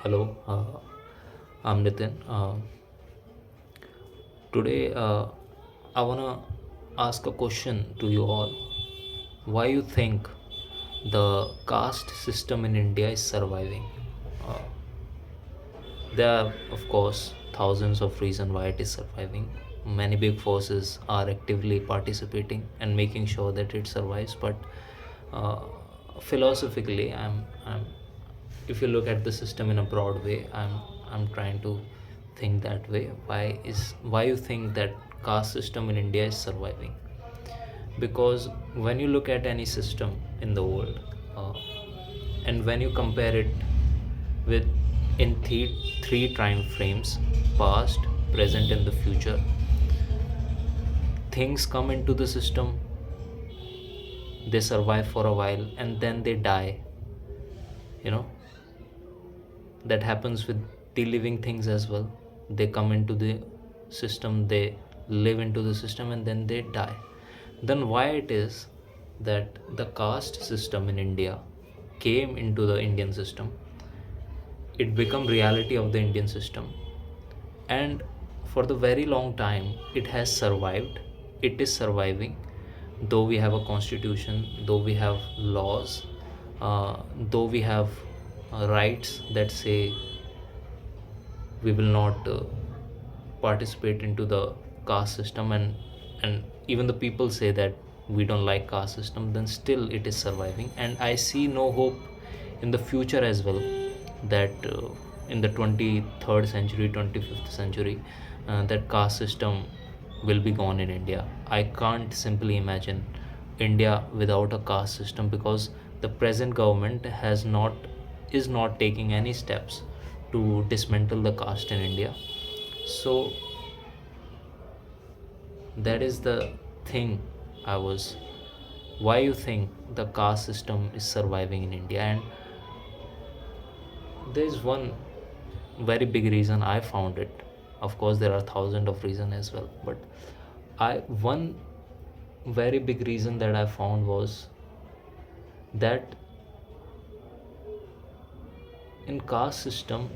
Hello, I'm Nitin. Today, I wanna ask a question to you all. Why you think the caste system in India is surviving? Uh, there are, of course, thousands of reasons why it is surviving. Many big forces are actively participating and making sure that it survives. But uh, philosophically, I'm if you look at the system in a broad way, I'm trying to think that way. Why you think that caste system in India is surviving? Because when you look at any system in the world, and when you compare it with in three time frames, past, present, and the future, things come into the system, they survive for a while, and then they die. You know, that happens with the living things as well. They come into the system, they live into the system, and then they die. Then why it is that the caste system in India came into the Indian system, it became reality of the Indian system, and for the very long time it has survived, it is surviving, though we have a constitution, though we have laws, though we have rights that say we will not participate into the caste system, and even the people say that we don't like caste system, then still it is surviving. And I see no hope in the future as well, that in the 23rd century, 25th century, that caste system will be gone in India. I can't simply imagine India without a caste system, because the present government has not is not taking any steps to dismantle the caste in India. So that is the thing. I was Why you think the caste system is surviving in India? And there is one very big reason I found it. Of course, there are thousands of reasons as well, but I one very big reason that I found was that in caste system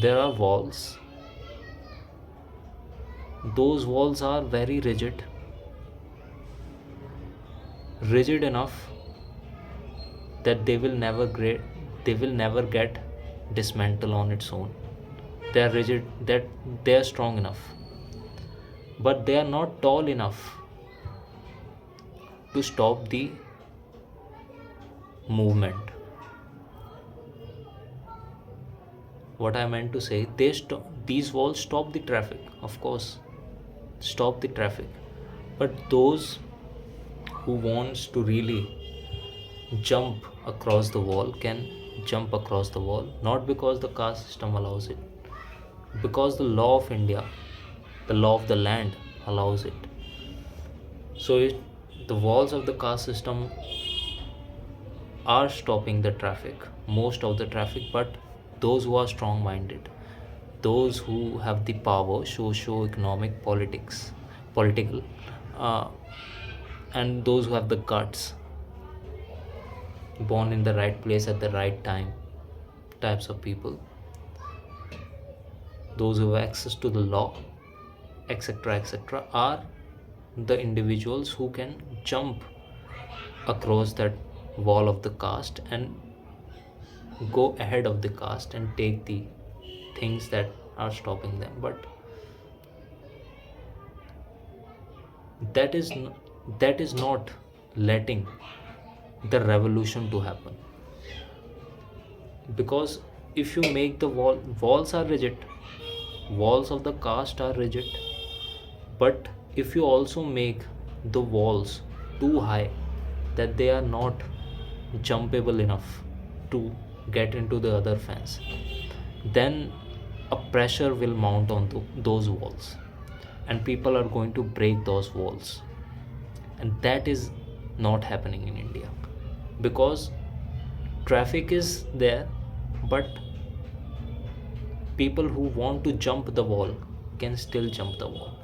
there are walls. Those walls are very rigid enough that they will never get dismantled on its own. They are rigid, that they are strong enough, but they are not tall enough to stop the movement. What I meant to say, these walls stop the traffic, of course, stop the traffic, but those who wants to really jump across the wall can jump across the wall, not because the caste system allows it, because the law of India, the law of the land allows it. So the walls of the caste system are stopping the traffic, most of the traffic, but those who are strong minded, those who have the power, socio economic political, uh, and those who have the guts, born in the right place at the right time, types of people, those who have access to the law, etc., etc., are the individuals who can jump across that wall of the caste and go ahead of the caste and take the things that are stopping them. But that is that is not letting the revolution to happen, because if you make the walls are rigid, walls of the caste are rigid, but if you also make the walls too high that they are not jumpable enough to get into the other fence, then a pressure will mount on those walls, and people are going to break those walls. And that is not happening in India, because traffic is there, but people who want to jump the wall can still jump the wall.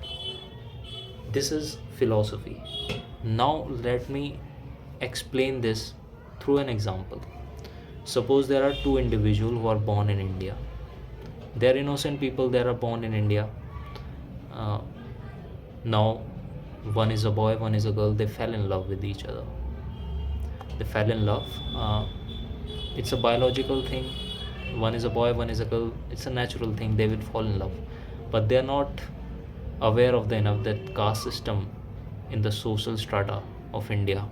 This is philosophy. Now let me explain this through an example. Suppose there are two individuals who are born in India. They are innocent people, they are born in India. uh, Now one is a boy, one is a girl, they fell in love with each other. They fell in love. It's a biological thing. One is a boy, one is a girl. It's a natural thing, they will fall in love. But they're not aware of the enough that caste system in the social strata of India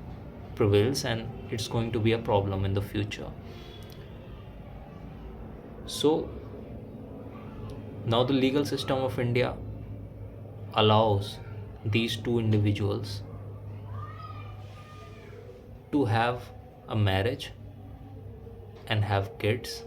prevails, and it's going to be a problem in the future. So now the legal system of India allows these two individuals to have a marriage and have kids